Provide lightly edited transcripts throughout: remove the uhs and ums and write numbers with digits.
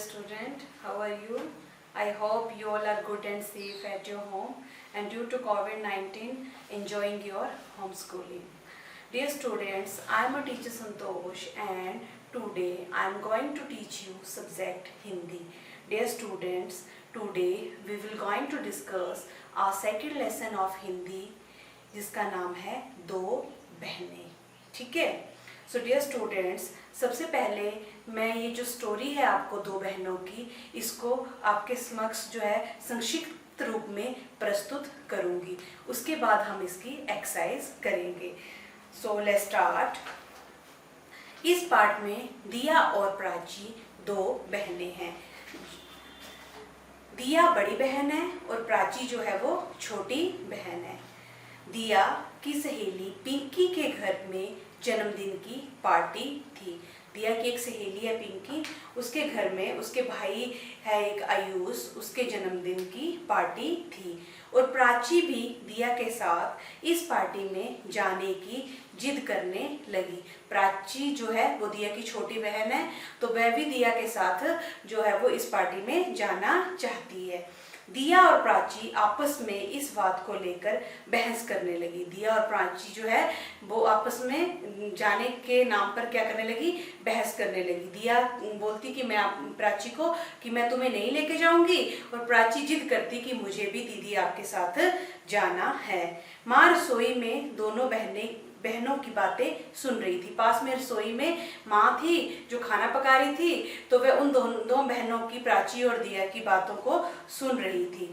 student, how are you? I hope you all are good and safe at your home and due to COVID-19 enjoying your homeschooling. Dear students, I am a teacher Santosh and today I am going to teach you subject Hindi. Dear students, today we will going to discuss our second lesson of Hindi जिसका नाम है दो बहनें. ठीक है. So dear students, सबसे पहले मैं ये जो स्टोरी है आपको दो बहनों की, इसको आपके समक्ष जो है संक्षिप्त रूप में प्रस्तुत करूंगी. उसके बाद हम इसकी एक्सरसाइज करेंगे. So let's start. इस पार्ट में दिया और प्राची दो बहनें हैं. दिया बड़ी बहन है और प्राची जो है वो छोटी बहन है. दिया की सहेली पिंकी के घर में जन्मदिन की पार्टी थी. दिया की एक सहेली है पिंकी, उसके घर में उसके भाई है एक आयुष, उसके जन्मदिन की पार्टी थी और प्राची भी दिया के साथ इस पार्टी में जाने की जिद करने लगी. प्राची जो है वो दिया की छोटी बहन है तो वह भी दिया के साथ जो है वो इस पार्टी में जाना चाहती है. दिया और प्राची आपस में इस बात को लेकर बहस करने लगी. दिया और प्राची जो है वो आपस में जाने के नाम पर क्या करने लगी, बहस करने लगी. दिया बोलती कि मैं प्राची को कि मैं तुम्हें नहीं लेके जाऊंगी और प्राची जिद करती कि मुझे भी दीदी आपके साथ जाना है. माँ रसोई में दोनों बहनों की बातें सुन रही थी. पास में रसोई में माँ थी जो खाना पका रही थी, तो वह उन दोनों बहनों की, प्राची और दिया की बातों को सुन रही थी.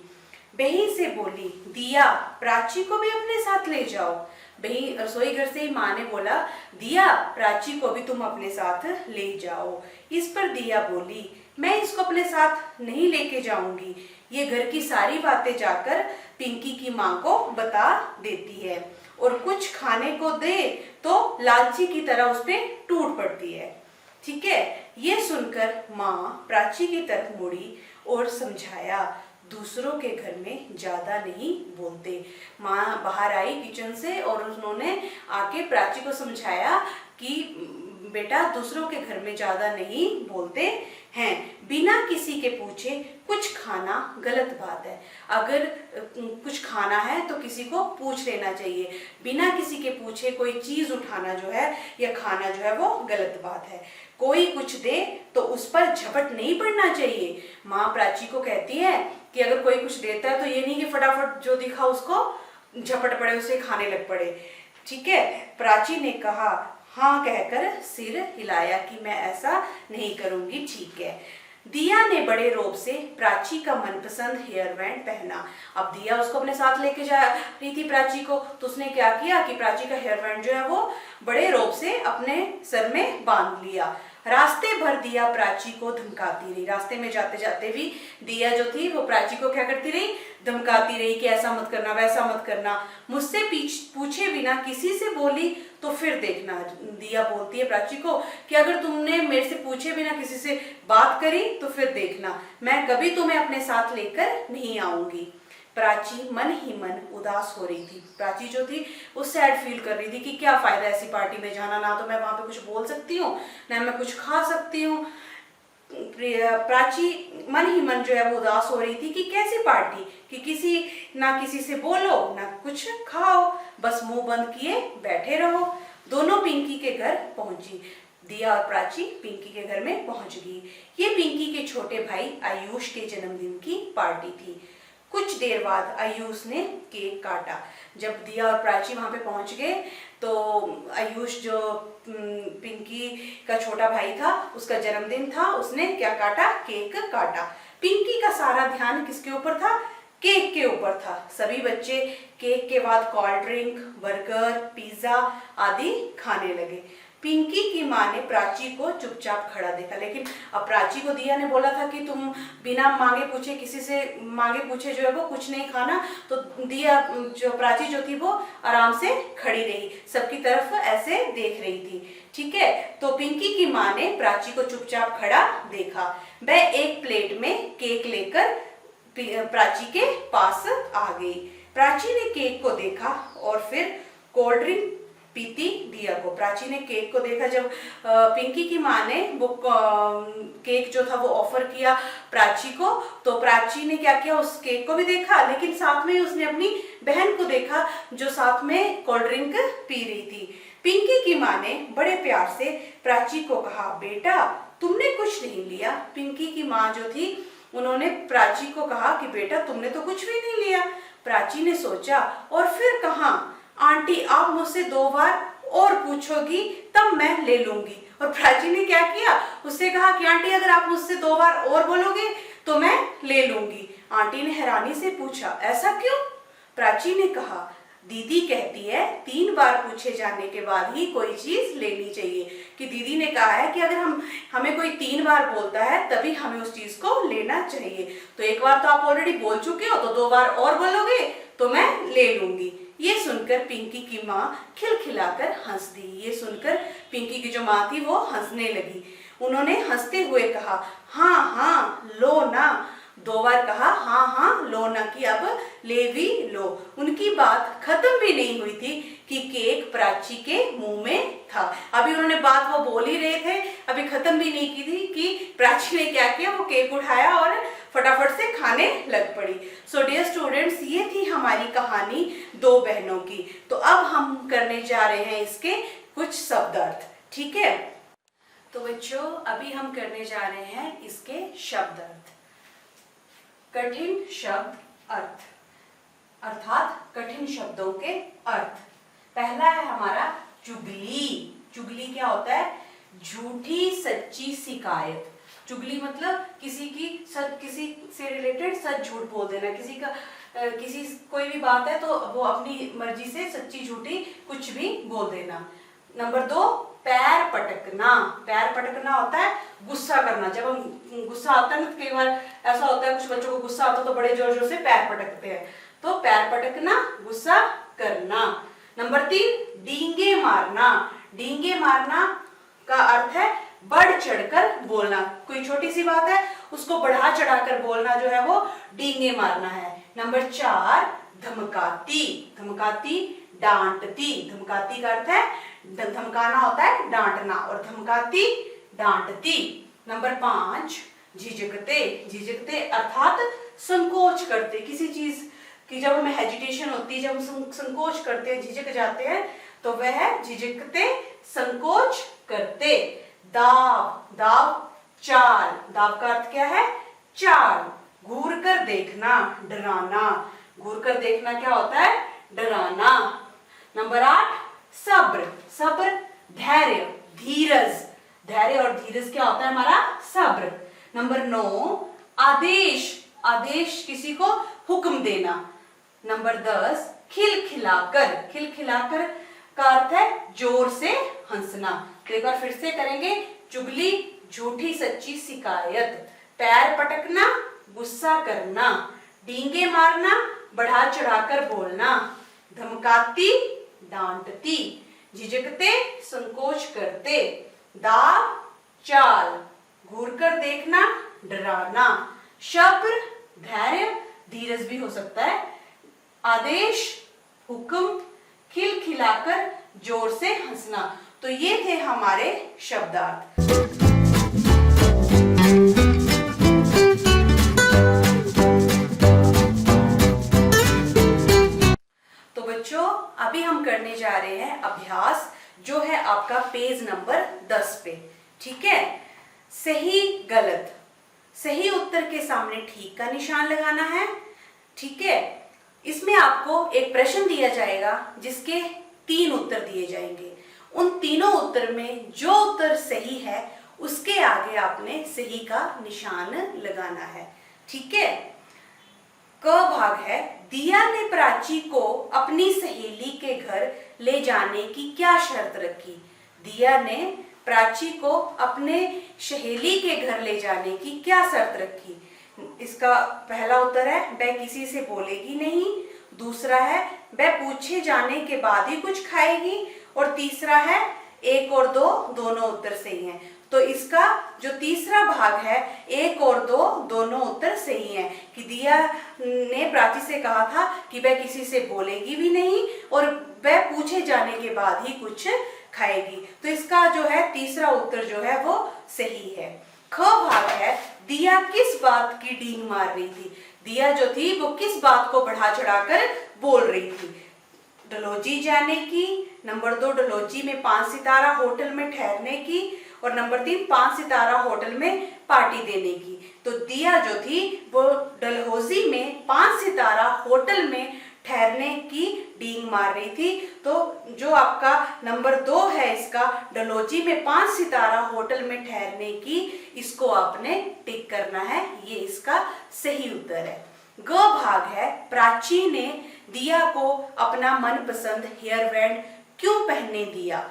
बहन से बोली, दिया प्राची को भी अपने साथ ले जाओ. बहन रसोई घर से ही माँ ने बोला, दिया प्राची को भी तुम अपने साथ ले जाओ. इस पर दिया बोली, मैं इसको अपने साथ नहीं लेके जाऊंगी. ये घर की सारी बातें जाकर पिंकी की माँ को बता देती है और कुछ खाने को दे तो लालची की तरह उस पर टूट पड़ती है. ठीक है. ये सुनकर माँ प्राची की तरफ मुड़ी और समझाया, दूसरों के घर में ज्यादा नहीं बोलते. माँ बाहर आई किचन से और उन्होंने आके प्राची को समझाया कि बेटा दूसरों के घर में ज्यादा नहीं बोलते हैं. बिना किसी के पूछे कुछ खाना गलत बात है. अगर कुछ खाना है तो किसी को पूछ लेना चाहिए. बिना किसी के पूछे कोई चीज उठाना जो है या खाना जो है वो गलत बात है. कोई कुछ दे तो उस पर झपट नहीं पड़ना चाहिए. माँ प्राची को कहती है कि अगर कोई कुछ देता है तो ये नहीं कि फटाफट जो दिखा उसको झपट पड़े, उसे खाने लग पड़े. ठीक है. प्राची ने कहा, हाँ कहकर सिर हिलाया कि मैं ऐसा नहीं करूंगी. ठीक है. दिया ने बड़े रोब से प्राची का मनपसंद हेयर बैंड पहना. अब दिया उसको अपने साथ लेके जा रही थी प्राची को, तो उसने क्या किया कि प्राची का हेयर बैंड जो है वो बड़े रोब से अपने सर में बांध लिया. रास्ते भर दिया प्राची को धमकाती रही. रास्ते में जाते जाते भी दिया जो थी वो प्राची को क्या करती रही, धमकाती रही कि ऐसा मत करना, वैसा मत करना. मुझसे पूछे बिना किसी से बोली तो फिर देखना. दिया बोलती है प्राची को कि अगर तुमने मेरे से पूछे बिना किसी से बात करी तो फिर देखना, मैं कभी तुम्हें अपने साथ लेकर नहीं आऊंगी. प्राची मन ही मन उदास हो रही थी. प्राची जो थी वो सैड फील कर रही थी कि क्या फायदा ऐसी पार्टी में जाना, ना तो मैं वहां पे कुछ बोल सकती हूँ ना मैं कुछ खा सकती हूँ. प्राची मन ही मन जो है वो उदास हो रही थी कि कैसी पार्टी कि किसी से बोलो ना कुछ खाओ, बस मुंह बंद किए बैठे रहो. दोनों पिंकी के घर पहुंची. दिया और प्राची पिंकी के घर में पहुंच गई. ये पिंकी के छोटे भाई आयुष के जन्मदिन की पार्टी थी. कुछ देर बाद आयुष ने केक काटा. जब दिया और प्राची वहां पे पहुंच गए तो आयुष जो पिंकी का छोटा भाई था, उसका जन्मदिन था, उसने क्या काटा, केक काटा. पिंकी का सारा ध्यान किसके ऊपर था, केक के ऊपर था. सभी बच्चे केक के बाद कोल्ड ड्रिंक, बर्गर, पिज्जा आदि खाने लगे. पिंकी की माँ ने प्राची को चुपचाप खड़ा देखा, लेकिन अब प्राची को दिया ने बोला था कि तुम बिना मांगे पूछे, किसी से मांगे पूछे जो है वो कुछ नहीं खाना. तो दिया जो प्राची जो थी वो आराम से खड़ी रही, सबकी तरफ ऐसे देख रही थी. ठीक है. तो पिंकी की माँ ने प्राची को चुपचाप खड़ा देखा. वह एक प्लेट में केक लेकर प्राची के पास आ गई. प्राची ने केक को देखा और फिर कोल्ड ड्रिंक पीती दिया को। प्राची ने केक को देखा जब पिंकी की माँ ने वो केक जो था वो ऑफर किया प्राची को, तो प्राची ने क्या किया, उस केक को भी देखा, लेकिन साथ में उसने अपनी बहन को देखा जो साथ में कोल्ड ड्रिंक पी रही थी। पिंकी की माँ ने बड़े प्यार से प्राची को कहा, बेटा तुमने कुछ नहीं लिया। पिंकी की माँ जो थी उन्होंने प्राची को कहा कि बेटा तुमने तो कुछ भी नहीं लिया। प्राची ने सोचा और फिर कहा, आंटी आप मुझसे 2 बार और पूछोगी तब मैं ले लूंगी। और प्राची ने क्या किया, उससे कहा कि आंटी अगर आप मुझसे 2 बार और बोलोगे तो मैं ले लूंगी। आंटी ने हैरानी से पूछा, ऐसा क्यों? प्राची ने कहा, दीदी कहती है 3 बार पूछे जाने के बाद ही कोई चीज लेनी चाहिए, कि दीदी ने कहा है कि अगर हमें कोई 3 बार बोलता है तभी हमें उस चीज को लेना चाहिए। तो एक बार तो आप ऑलरेडी बोल चुके हो, तो 2 बार और बोलोगे तो मैं ले लूंगी। ये सुनकर पिंकी की माँ खिलखिलाकर हंस दी। ये सुनकर पिंकी की जो माँ थी वो हंसने लगी। उन्होंने हंसते हुए कहा, हाँ हाँ लो ना। 2 बार कहा हाँ हाँ लो ना कि अब ले भी लो। उनकी बात खत्म भी नहीं हुई थी कि केक प्राची के मुंह में था। अभी उन्होंने बात वो बोल ही रहे थे, अभी खत्म भी नहीं की थी कि प्राची ने क्या किया, वो केक उठाया और फटाफट से खाने लग पड़ी। सो डियर स्टूडेंट्स, ये थी हमारी कहानी 2 बहनों की। तो अब हम करने जा रहे हैं इसके कुछ शब्दार्थ, ठीक है। तो बच्चों अभी हम करने जा रहे हैं इसके शब्दार्थ। कठिन शब्द अर्थ, अर्थात कठिन शब्दों के अर्थ। पहला है हमारा चुगली। चुगली क्या होता है? झूठी सच्ची शिकायत। चुगली मतलब किसी से रिलेटेड सच झूठ बोल देना। कोई भी बात है तो वो अपनी मर्जी से सच्ची झूठी कुछ भी बोल देना। नंबर 2 पैर पटकना। पैर पटकना होता है गुस्सा करना। जब हम गुस्सा आता है ना, कई बार ऐसा होता है कुछ बच्चों को गुस्सा आता है तो बड़े जोर जोर से पैर पटकते हैं, तो पैर पटकना गुस्सा करना। नंबर 3 डींगे मारना। डींगे मारना का अर्थ है बढ़ चढ़कर बोलना। कोई छोटी सी बात है उसको बढ़ा चढ़ाकर बोलना जो है वो डींगे मारना है। नंबर 4 धमकाती। धमकाती डांटती। धमकाती का अर्थ है धमकाना होता है डांटना, और धमकाती डांटती। नंबर 5 झिझकते। झिझकते अर्थात संकोच करते। किसी चीज की जब हमें हेजिटेशन होती है, जब हम संकोच करते हैं, झिझक जाते हैं, तो वह झिझकते संकोच करते। दाव। दाव चाल। दाव का अर्थ क्या है? चाल। घूर कर देखना, डराना। घूर कर देखना क्या होता है? डराना। नंबर 8 सब्र। सब्र धैर्य, धीरज। धैर्य और धीरज क्या होता है हमारा? सब्र। नंबर 9 आदेश। आदेश किसी को हुक्म देना। नंबर 10 खिलखिलाकर। खिलखिलाकर का अर्थ है जोर से हंसना। तो एक बार फिर से करेंगे। चुगली झूठी सच्ची शिकायत, पैर पटकना गुस्सा करना, डींगे मारना बढ़ा चढ़ाकर बोलना, धमकाती डांटती, झिझकते संकोच करते, दाव चाल, घूरकर देखना डराना, सब्र धैर्य धीरज भी हो सकता है, आदेश हुक्म, खिलखिलाकर जोर से हंसना। तो ये थे हमारे शब्दार्थ। तो बच्चों अभी हम करने जा रहे हैं अभ्यास, जो है आपका पेज नंबर 10 पे। ठीक है, सही गलत, सही उत्तर के सामने ठीक का निशान लगाना है। ठीक है, इसमें आपको एक प्रश्न दिया जाएगा जिसके 3 उत्तर दिए जाएंगे। उन तीनों उत्तर में जो उत्तर सही है उसके आगे आपने सही का निशान लगाना है। ठीक है, क भाग है, दिया ने प्राची को अपनी सहेली के घर ले जाने की क्या शर्त रखी। दिया ने प्राची को अपने सहेली के घर ले जाने की क्या शर्त रखी। इसका पहला उत्तर है वह किसी से बोलेगी नहीं, दूसरा है वह पूछे जाने के बाद ही कुछ खाएगी, और तीसरा है 1 और 2 दोनों उत्तर सही हैं। तो इसका जो तीसरा भाग है 1 और 2 दोनों उत्तर सही हैं कि दिया ने प्राची से कहा था कि वह किसी से बोलेगी भी नहीं और वह पूछे जाने के बाद ही कुछ खाएगी। तो इसका जो है तीसरा उत्तर जो है वो सही है। ख भाग है दिया किस बात की डींग मार रही थी। दिया जो थी वो किस बात को बढ़ा चढ़ाकर बोल रही थी। डलहौजी जाने की, नंबर 2 डलहौजी में 5 सितारा होटल में ठहरने की, और नंबर 3 5 सितारा होटल में पार्टी देने की। तो दिया जो थी वो डलहौजी में 5 सितारा होटल में ठहरने की डींग मार रही थी। तो जो आपका नंबर 2 है इसका डलहौजी में 5 सितारा होटल में ठहरने की, इसको आपने टिक करना है, ये इसका सही उत्तर है। ग भाग है प्राची ने दिया को अपना मनपसंद हेयर बैंड क्यों पहनने दिया।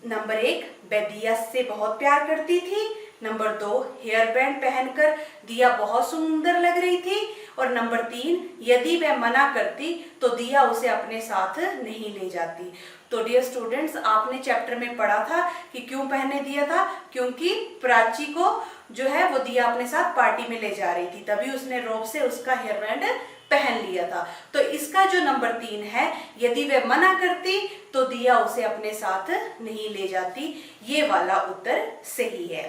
नंबर 1 वह दिया से बहुत प्यार करती थी। नंबर 2 हेयर बैंड पहनकर दिया बहुत सुंदर लग रही थी। और नंबर 3 यदि वह मना करती तो दिया उसे अपने साथ नहीं ले जाती। तो डियर स्टूडेंट्स, आपने चैप्टर में पढ़ा था कि क्यों पहनने दिया था, क्योंकि प्राची को जो है वो दिया अपने साथ पार्टी में ले जा रही थी, तभी उसने रोब से उसका हेयर बैंड पहन लिया था। तो इसका जो नंबर 3 है, यदि वह मना करती तो दिया उसे अपने साथ नहीं ले जाती, ये वाला उत्तर सही है।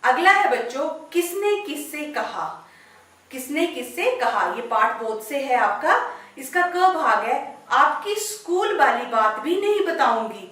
अगला है बच्चों किसने किससे कहा। किसने किससे कहा, ये पाठ बोध से है आपका। इसका क भाग है आपकी स्कूल वाली बात भी नहीं बताऊंगी।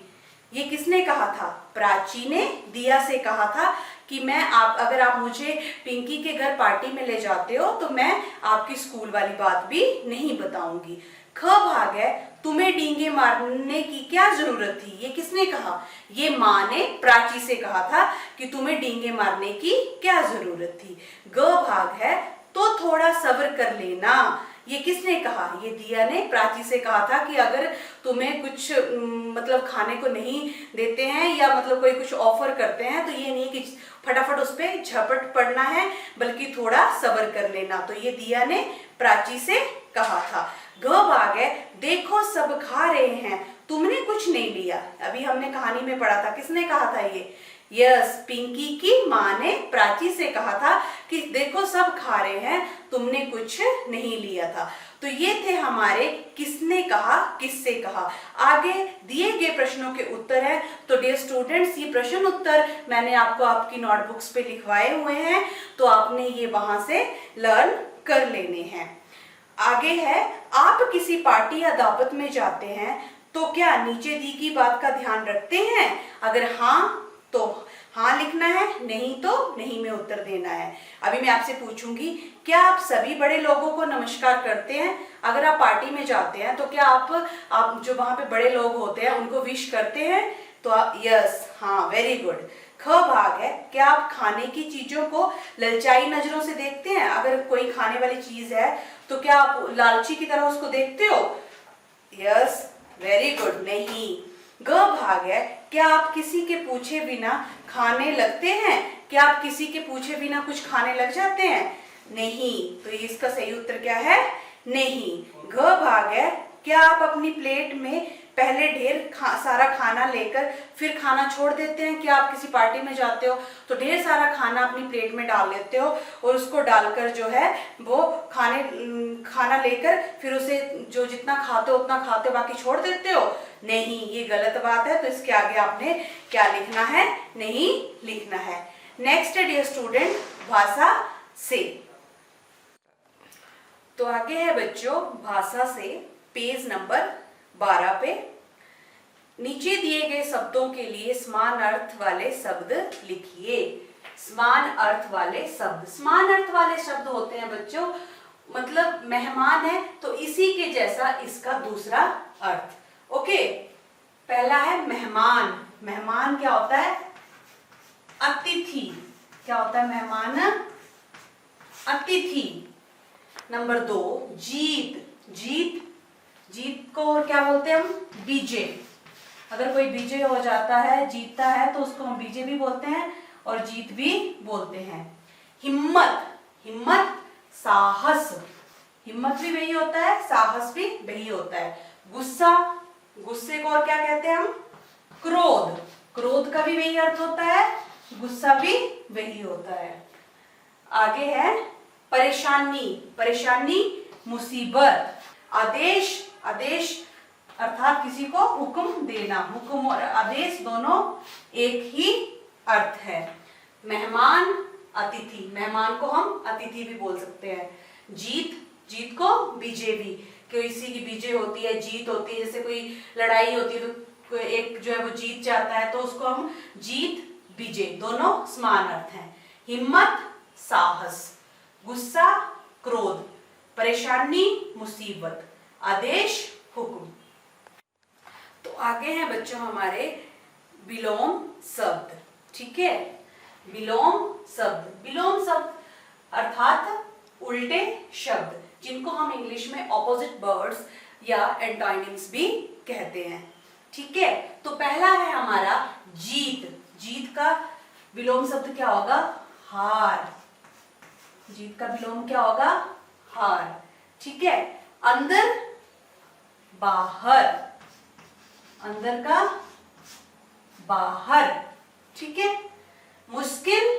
ये किसने कहा था, प्राची ने दिया से कहा था कि मैं अगर आप मुझे पिंकी के घर पार्टी में ले जाते हो तो मैं आपकी स्कूल वाली बात भी नहीं बताऊंगी। ख भाग है तुम्हें डींगे मारने की क्या जरूरत थी। ये किसने कहा, ये माँ ने प्राची से कहा था कि तुम्हें डींगे मारने की क्या जरूरत थी। ग भाग है तो थोड़ा सब्र कर लेना। ये किसने कहा, ये दिया ने प्राची से कहा था कि अगर तुम्हें कुछ मतलब खाने को नहीं देते हैं या मतलब कोई कुछ ऑफर करते हैं तो ये नहीं कि फटाफट उस पर झपट पड़ना है, बल्कि थोड़ा सब्र कर लेना। तो ये दिया ने प्राची से कहा था। ग भाग है देखो सब खा रहे हैं तुमने कुछ नहीं लिया। अभी हमने कहानी में पढ़ा था, किसने कहा था ये, यस पिंकी की माँ ने प्राची से कहा था कि देखो सब खा रहे हैं तुमने कुछ नहीं लिया था। तो ये थे हमारे किसने कहा किससे कहा। आगे दिए गए प्रश्नों के उत्तर है। तो डियर स्टूडेंट्स, ये प्रश्न उत्तर मैंने आपको आपकी नोटबुक्स पे लिखवाए हुए हैं, तो आपने ये वहां से लर्न कर लेने हैं। आगे है आप किसी पार्टी या दावत में जाते हैं तो क्या नीचे दी गई बात का ध्यान रखते हैं। अगर हाँ तो हाँ लिखना है, नहीं तो नहीं में उत्तर देना है। अभी मैं आपसे पूछूंगी क्या आप सभी बड़े लोगों को नमस्कार करते हैं। अगर आप पार्टी में जाते हैं तो क्या आप जो वहां पे बड़े लोग होते हैं उनको विश करते हैं। तो आप यस, हाँ, वेरी गुड। ख भाग है क्या आप खाने की चीजों को ललचाई नजरों से देखते हैं। अगर कोई खाने वाली चीज है तो क्या आप लालची की तरह उसको देखते हो। Yes, very good. नहीं। ग भाग है क्या आप किसी के पूछे बिना खाने लगते हैं। क्या आप किसी के पूछे बिना कुछ खाने लग जाते हैं। नहीं। तो इसका सही उत्तर क्या है, नहीं। घ भाग है क्या आप अपनी प्लेट में पहले ढेर सारा खाना लेकर फिर खाना छोड़ देते हैं। क्या आप किसी पार्टी में जाते हो तो ढेर सारा खाना अपनी प्लेट में डाल लेते हो और उसको डालकर जो है वो खाना लेकर फिर उसे जो जितना खाते हो उतना खाते हो, बाकी छोड़ देते हो। नहीं, ये गलत बात है। तो इसके आगे आपने क्या लिखना है, नहीं लिखना है। नेक्स्ट है डियर स्टूडेंट भाषा से। तो आगे है बच्चों भाषा से पेज नंबर 12 पे। नीचे दिए गए शब्दों के लिए समान अर्थ वाले शब्द लिखिए। समान अर्थ वाले शब्द, समान अर्थ वाले शब्द होते हैं बच्चों, मतलब मेहमान है तो इसी के जैसा इसका दूसरा अर्थ। ओके, पहला है मेहमान। मेहमान क्या होता है, अतिथि। क्या होता है मेहमान, अतिथि। नंबर 2 जीत। जीत, जीत को क्या बोलते हैं हम, विजय। अगर कोई विजय हो जाता है, जीतता है, तो उसको हम विजय भी बोलते हैं और जीत भी बोलते हैं। हिम्मत, हिम्मत साहस। हिम्मत भी वही होता है, साहस भी वही होता है। गुस्सा, गुस्से को और क्या कहते हैं हम, क्रोध। क्रोध का भी वही अर्थ होता है, गुस्सा भी वही होता है। आगे है परेशानी, परेशानी मुसीबत। आदेश, आदेश अर्थात किसी को हुक्म देना, हुक्म और आदेश दोनों एक ही अर्थ है। मेहमान, अतिथि, मेहमान को हम अतिथि भी बोल सकते हैं। जीत, जीत को विजय भी, किसी की विजय होती है, जीत होती है, जैसे कोई लड़ाई होती है तो एक जो है वो जीत जाता है तो उसको हम जीत विजय, दोनों समान अर्थ हैं। हिम्मत, साहस। गुस्सा, क्रोध। परेशानी, मुसीबत। आदेश, हुक्म। तो आगे हैं बच्चों हमारे विलोम शब्द, ठीक है। विलोम शब्द, विलोम शब्द अर्थात उल्टे शब्द, जिनको हम इंग्लिश में ऑपोजिट वर्ड्स या एंटोनिम्स भी कहते हैं, ठीक है। तो पहला है हमारा जीत। जीत का विलोम शब्द क्या होगा? हार। जीत का विलोम क्या होगा? हार, ठीक है। अंदर, बाहर, अंदर का बाहर, ठीक है। मुश्किल,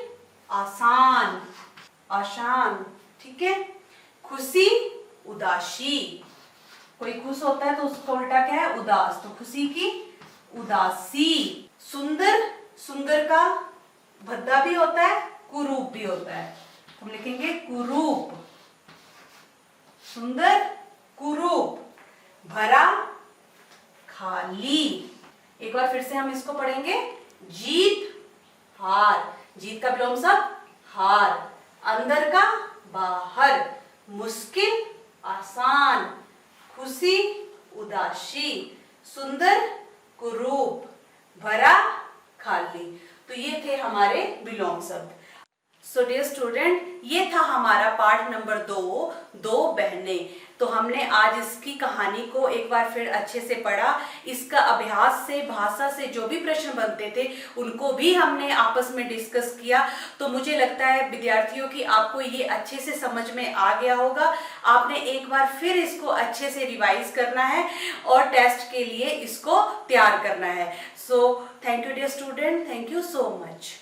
आसान, आसान, ठीक है। खुशी, उदासी, कोई खुश होता है तो उसका उल्टा क्या है? उदास, तो खुशी की उदासी। सुंदर, सुंदर का भद्दा भी होता है, कुरूप भी होता है, हम लिखेंगे कुरूप। सुंदर, कुरूप। भरा, खाली। एक बार फिर से हम इसको पढ़ेंगे। जीत, हार, जीत का विलोम शब्द हार। अंदर का बाहर। मुश्किल, आसान। खुशी, उदासी। सुंदर, कुरूप। भरा, खाली। तो ये थे हमारे विलोम शब्द। सो डियर स्टूडेंट, ये था हमारा पार्ट नंबर 2, दो बहनें। तो हमने आज इसकी कहानी को एक बार फिर अच्छे से पढ़ा। इसका अभ्यास से, भाषा से जो भी प्रश्न बनते थे उनको भी हमने आपस में डिस्कस किया। तो मुझे लगता है विद्यार्थियों की आपको ये अच्छे से समझ में आ गया होगा। आपने एक बार फिर इसको अच्छे से रिवाइज करना है और टेस्ट के लिए इसको तैयार करना है। So thank you dear student, thank you so much.